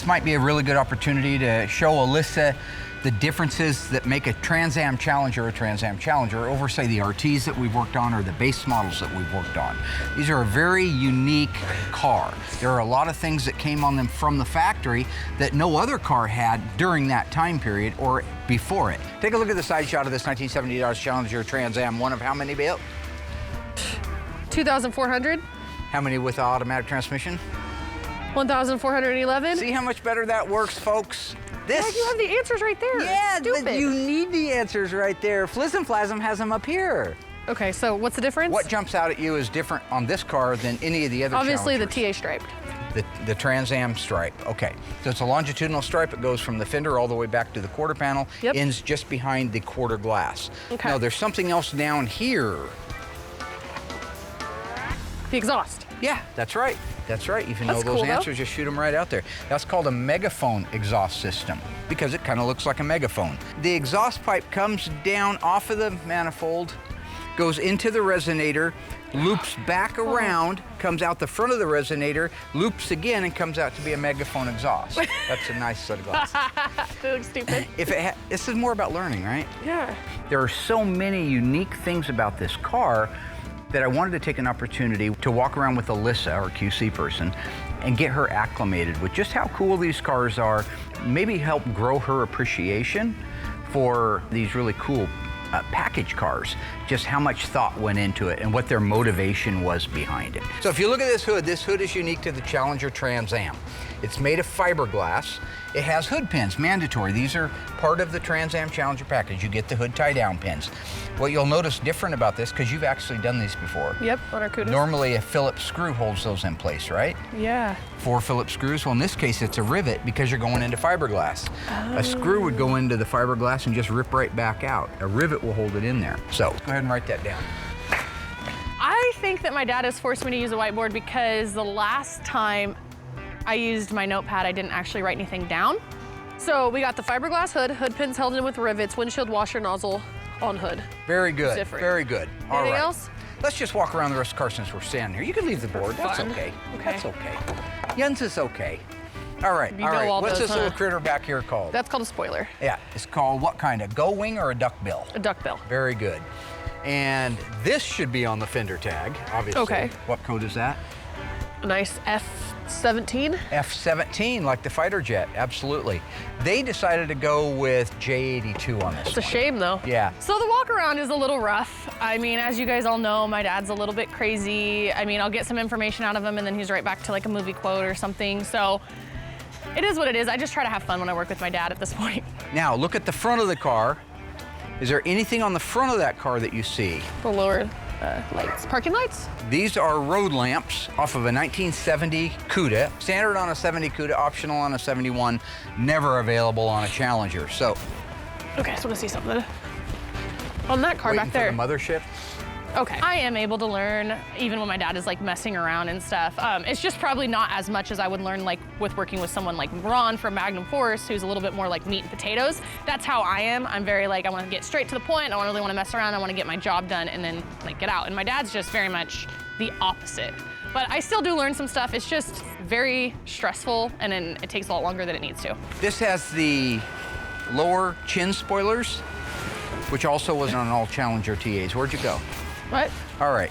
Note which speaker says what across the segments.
Speaker 1: This might be a really good opportunity to show Alyssa the differences that make a Trans Am Challenger a Trans Am Challenger over, say, the RTs that we've worked on or the base models that we've worked on. These are a very unique car. There are a lot of things that came on them from the factory that no other car had during that time period or before it. Take a look at the side shot of this 1970 Dodge Challenger Trans Am. One of how many built?
Speaker 2: 2,400.
Speaker 1: How many with automatic transmission?
Speaker 2: 1,411.
Speaker 1: See how much better that works, folks? This.
Speaker 2: Yeah, you have the answers right there.
Speaker 1: Yeah,
Speaker 2: Stupid.
Speaker 1: you need the answers right there. Flism has them up here.
Speaker 2: Okay, so what's the difference?
Speaker 1: What jumps out at you is different on this car than any of the other
Speaker 2: Obviously
Speaker 1: Challengers?
Speaker 2: the TA striped.
Speaker 1: The Trans Am stripe. Okay, so it's a longitudinal stripe. It goes from the fender all the way back to the quarter panel.
Speaker 2: Yep.
Speaker 1: Ends just behind the quarter glass.
Speaker 2: Okay.
Speaker 1: Now there's something else down here.
Speaker 2: The exhaust.
Speaker 1: Yeah, that's right. That's right. If you know
Speaker 2: That's
Speaker 1: those
Speaker 2: cool, though.
Speaker 1: answers, just shoot them right out there. That's called a megaphone exhaust system because it kind of looks like a megaphone. The exhaust pipe comes down off of the manifold, goes into the resonator, loops back around, comes out the front of the resonator, loops again, and comes out to be a megaphone exhaust. That's a nice set of glasses.
Speaker 2: They look stupid.
Speaker 1: This is more about learning, right?
Speaker 2: Yeah.
Speaker 1: There are so many unique things about this car that I wanted to take an opportunity to walk around with Alyssa, our QC person, and get her acclimated with just how cool these cars are, maybe help grow her appreciation for these really cool package cars, just how much thought went into it and what their motivation was behind it. So if you look at this hood is unique to the Challenger Trans Am. It's made of fiberglass. It has hood pins, mandatory. These are part of the Trans Am Challenger package. You get the hood tie-down pins. What you'll notice different about this, because you've actually done these before.
Speaker 2: Yep, on our Cudas.
Speaker 1: Normally a Phillips screw holds those in place, right?
Speaker 2: Yeah.
Speaker 1: 4 Phillips screws. Well, in this case, it's a rivet because you're going into fiberglass. A screw would go into the fiberglass and just rip right back out. A rivet will hold it in there. So go ahead and write that down.
Speaker 2: I think that my dad has forced me to use a whiteboard because the last time I used my notepad, I didn't actually write anything down. So we got the fiberglass hood pins held in with rivets, windshield washer nozzle on hood.
Speaker 1: Very good.
Speaker 2: Different.
Speaker 1: Very good. All
Speaker 2: Anything
Speaker 1: right.
Speaker 2: else?
Speaker 1: Let's just walk around the rest of the car since we're standing here. You can leave the board. That's
Speaker 2: Fun.
Speaker 1: okay.
Speaker 2: Okay.
Speaker 1: That's okay. Jens is okay. All right.
Speaker 2: You
Speaker 1: all
Speaker 2: know
Speaker 1: right.
Speaker 2: all
Speaker 1: What's
Speaker 2: those,
Speaker 1: this little
Speaker 2: huh?
Speaker 1: critter back here called?
Speaker 2: That's called a spoiler.
Speaker 1: Yeah. It's called what kind? A gull wing or a duckbill?
Speaker 2: A duckbill.
Speaker 1: Very good. And this should be on the fender tag, obviously.
Speaker 2: Okay.
Speaker 1: What code is that?
Speaker 2: A nice F-17.
Speaker 1: F-17, like the fighter jet, absolutely. They decided to go with J82 on this
Speaker 2: It's a
Speaker 1: one.
Speaker 2: shame though.
Speaker 1: Yeah.
Speaker 2: So the walk around is a little rough. I mean, as you guys all know, my dad's a little bit crazy. I mean, I'll get some information out of him and then he's right back to like a movie quote or something. So it is what it is. I just try to have fun when I work with my dad at this point.
Speaker 1: Now, look at the front of the car. Is there anything on the front of that car that you see?
Speaker 2: The lower lights, parking lights?
Speaker 1: These are road lamps off of a 1970 Cuda. Standard on a 70 Cuda, optional on a 71, never available on a Challenger. So,
Speaker 2: Okay, so I want to see something. On that car
Speaker 1: waiting
Speaker 2: back there.
Speaker 1: for the mothership.
Speaker 2: Okay. I am able to learn even when my dad is like messing around and stuff. It's just probably not as much as I would learn like with working with someone like Ron from Magnum Force, who's a little bit more like meat and potatoes. That's how I am. I'm very like, I want to get straight to the point. I don't really want to mess around. I want to get my job done and then like get out. And my dad's just very much the opposite. But I still do learn some stuff. It's just very stressful and then it takes a lot longer than it needs to.
Speaker 1: This has the lower chin spoilers, which also was on all Challenger TAs. Where'd you go?
Speaker 2: What?
Speaker 1: All right.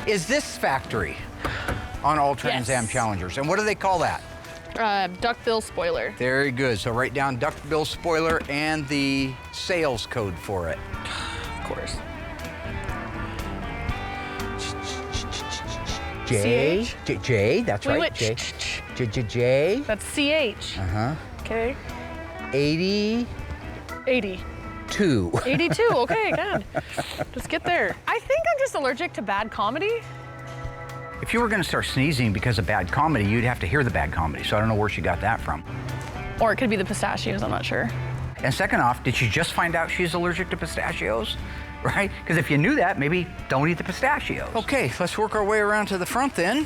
Speaker 1: Is this factory on all Trans Am
Speaker 2: Yes.
Speaker 1: Challengers? And what do they call that?
Speaker 2: Duckbill spoiler.
Speaker 1: Very good. So write down duckbill spoiler and the sales code for it.
Speaker 2: Of course.
Speaker 1: J.
Speaker 2: CH?
Speaker 1: J. That's
Speaker 2: We
Speaker 1: right.
Speaker 2: went
Speaker 1: J. J.
Speaker 2: That's CH.
Speaker 1: Uh-huh.
Speaker 2: Okay.
Speaker 1: 82.
Speaker 2: 80. 82, okay, good. Just get there. I think I'm just allergic to bad comedy.
Speaker 1: If you were going to start sneezing because of bad comedy, you'd have to hear the bad comedy. So I don't know where she got that from.
Speaker 2: Or it could be the pistachios, I'm not sure.
Speaker 1: And second off, did she just find out she's allergic to pistachios? Right? Because if you knew that, maybe don't eat the pistachios. Okay, let's work our way around to the front then.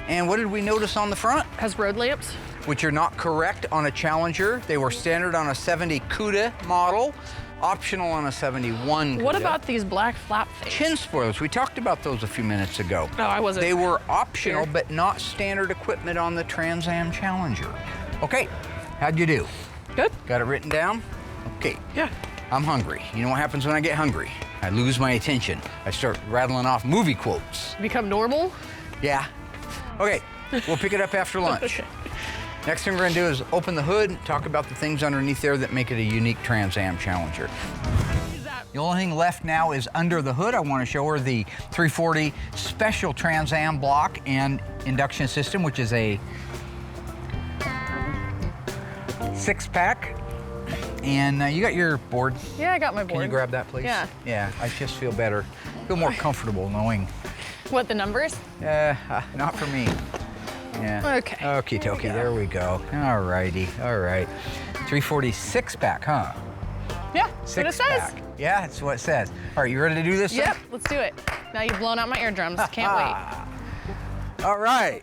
Speaker 1: And what did we notice on the front?
Speaker 2: Has road lamps.
Speaker 1: Which are not correct on a Challenger. They were standard on a 70 Cuda model, optional on a 71 Cuda.
Speaker 2: What about these black flap things?
Speaker 1: Chin spoilers? We talked about those a few minutes ago.
Speaker 2: No, I wasn't.
Speaker 1: They were optional,
Speaker 2: here.
Speaker 1: but not standard equipment on the Trans Am Challenger. Okay, how'd you do?
Speaker 2: Good.
Speaker 1: Got it written down? Okay.
Speaker 2: Yeah.
Speaker 1: I'm hungry. You know what happens when I get hungry? I lose my attention. I start rattling off movie quotes.
Speaker 2: Become normal?
Speaker 1: Yeah. Okay, we'll pick it up after lunch.
Speaker 2: Okay.
Speaker 1: Next thing we're gonna do is open the hood, talk about the things underneath there that make it a unique Trans Am Challenger. The only thing left now is under the hood. I want to show her the 340 special Trans Am block and induction system, which is a 6-pack. And you got your board.
Speaker 2: Yeah, I got my board.
Speaker 1: Can you grab that, please?
Speaker 2: Yeah.
Speaker 1: Yeah, I just feel better. Feel more comfortable knowing.
Speaker 2: What, the numbers?
Speaker 1: Not for me. Yeah.
Speaker 2: Okay.
Speaker 1: Okie dokie, there we go. All righty, all right. 340 6-pack, huh?
Speaker 2: Yeah, that's what it says.
Speaker 1: 6-pack. Yeah, that's what it says. All right, you ready to do this?
Speaker 2: Yep, let's do it. Now you've blown out my eardrums. Can't wait.
Speaker 1: All right.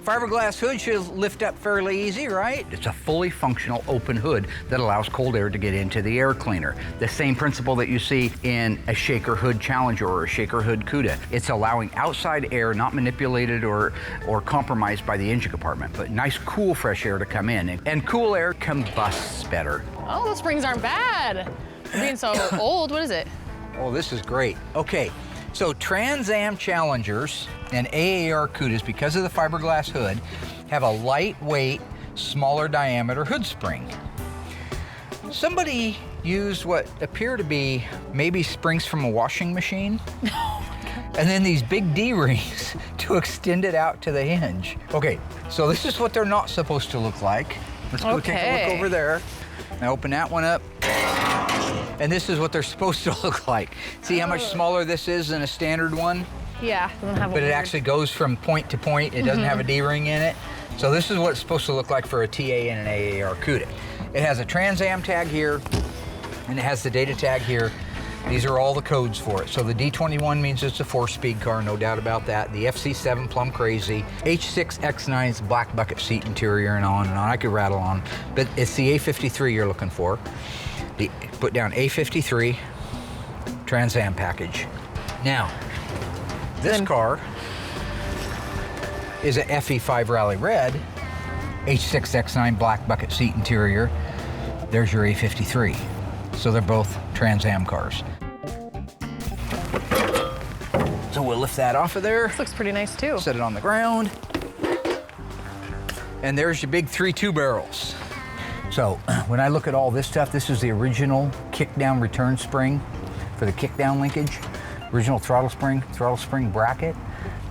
Speaker 1: Fiberglass hood should lift up fairly easy, right? It's a fully functional open hood that allows cold air to get into the air cleaner. The same principle that you see in a Shaker Hood Challenger or a Shaker Hood Cuda. It's allowing outside air, not manipulated or compromised by the engine compartment, but nice, cool, fresh air to come in. And cool air combusts better.
Speaker 2: Oh, those springs aren't bad. For being so old, what is it?
Speaker 1: Oh, this is great. Okay, so Trans Am Challengers and AAR Cudas, because of the fiberglass hood, have a lightweight, smaller diameter hood spring. Somebody used what appear to be maybe springs from a washing machine, and then these big D-rings to extend it out to the hinge. Okay, so this is what they're not supposed to look like. Let's go take a look over there. Now open that one up. And this is what they're supposed to look like. See how much smaller this is than a standard one?
Speaker 2: Yeah, doesn't have a
Speaker 1: But it actually goes from point to point. It doesn't have a D-ring in it. So this is what it's supposed to look like for a TA and an AAR Cuda. It has a Trans Am tag here, and it has the data tag here. These are all the codes for it. So the D21 means it's a 4-speed car, no doubt about that. The FC7 Plum Crazy, H6X9's black bucket seat interior, and on and on. I could rattle on, but it's the A53 you're looking for. Put down A53 Trans Am package. Now, this car is a FE5 Rally Red, H6X9 black bucket seat interior. There's your A53. So they're both Trans Am cars. So we'll lift that off of there.
Speaker 2: This looks pretty nice too.
Speaker 1: Set it on the ground. And there's your big 3.2 barrels. So when I look at all this stuff, this is the original kick-down return spring for the kick-down linkage. Original throttle spring bracket.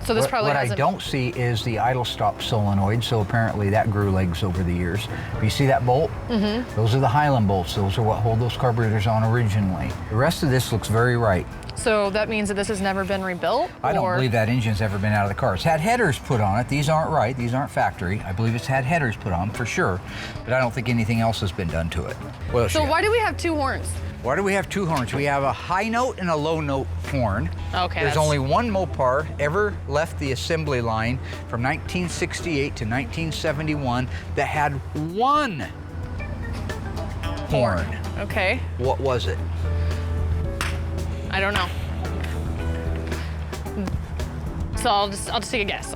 Speaker 2: So this probably
Speaker 1: What I
Speaker 2: hasn't...
Speaker 1: don't see is the idle stop solenoid, so apparently that grew legs over the years. But you see that bolt? Mm-hmm. Those are the Highland bolts. Those are what hold those carburetors on originally. The rest of this looks very right.
Speaker 2: So that means that this has never been rebuilt?
Speaker 1: I don't believe that engine's ever been out of the car. It's had headers put on it. These aren't right. These aren't factory. I believe it's had headers put on for sure, but I don't think anything else has been done to it. What else
Speaker 2: So
Speaker 1: you got?
Speaker 2: why do we have two horns?
Speaker 1: Why do we have two horns? We have a high note and a low note horn.
Speaker 2: Okay.
Speaker 1: There's only one Mopar ever left the assembly line from 1968 to 1971 that had one horn.
Speaker 2: Okay.
Speaker 1: What was it?
Speaker 2: I don't know. So I'll just take a guess.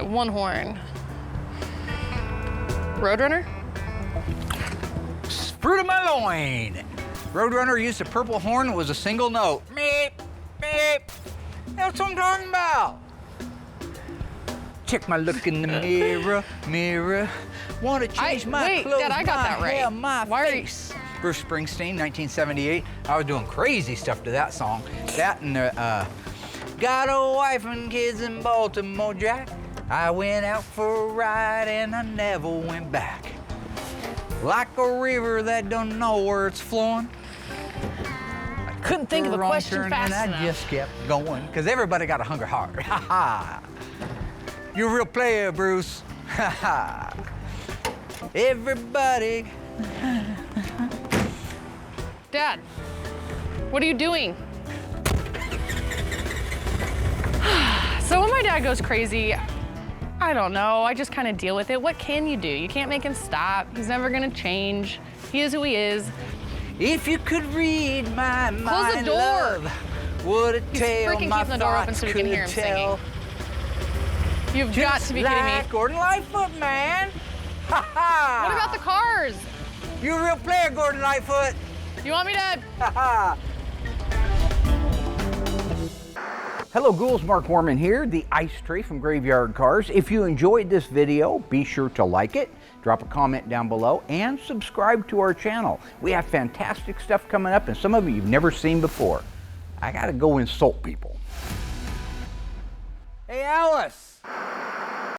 Speaker 2: One horn. Roadrunner?
Speaker 1: Fruit of my loin. Roadrunner used a purple horn that was a single note. Meep, meep. That's what I'm talking about. Check my look in the mirror, mirror. Wanna change my clothes,
Speaker 2: Dad, I got
Speaker 1: my
Speaker 2: that right.
Speaker 1: hair, my
Speaker 2: Why are you-
Speaker 1: face. Bruce Springsteen, 1978. I was doing crazy stuff to that song. That and got a wife and kids in Baltimore, Jack. I went out for a ride and I never went back. Like a river that don't know where it's flowing.
Speaker 2: Couldn't think of a
Speaker 1: Wrong
Speaker 2: question
Speaker 1: turn,
Speaker 2: fast
Speaker 1: and
Speaker 2: enough.
Speaker 1: I just kept going, because everybody got a hungry heart. Ha ha. You're a real player, Bruce. Ha ha. Everybody.
Speaker 2: Dad, what are you doing? So when my dad goes crazy, I don't know, I just kind of deal with it. What can you do? You can't make him stop. He's never gonna change. He is who he is.
Speaker 1: If you could read my mind,
Speaker 2: Close the door.
Speaker 1: love, would it
Speaker 2: He's
Speaker 1: tell
Speaker 2: freaking
Speaker 1: my
Speaker 2: keeping the door open
Speaker 1: thoughts
Speaker 2: so we can
Speaker 1: could
Speaker 2: hear him
Speaker 1: tell.
Speaker 2: You've got to be kidding me.
Speaker 1: Like Gordon Lightfoot, man.
Speaker 2: What about the Carz?
Speaker 3: You a real player, Gordon Lightfoot.
Speaker 2: You want me to?
Speaker 1: Hello ghouls, Mark Warman here, the Ice Tray from Graveyard Carz. If you enjoyed this video, be sure to like it, drop a comment down below, and subscribe to our channel. We have fantastic stuff coming up and some of it you've never seen before. I gotta go insult people.
Speaker 3: Hey, Alice.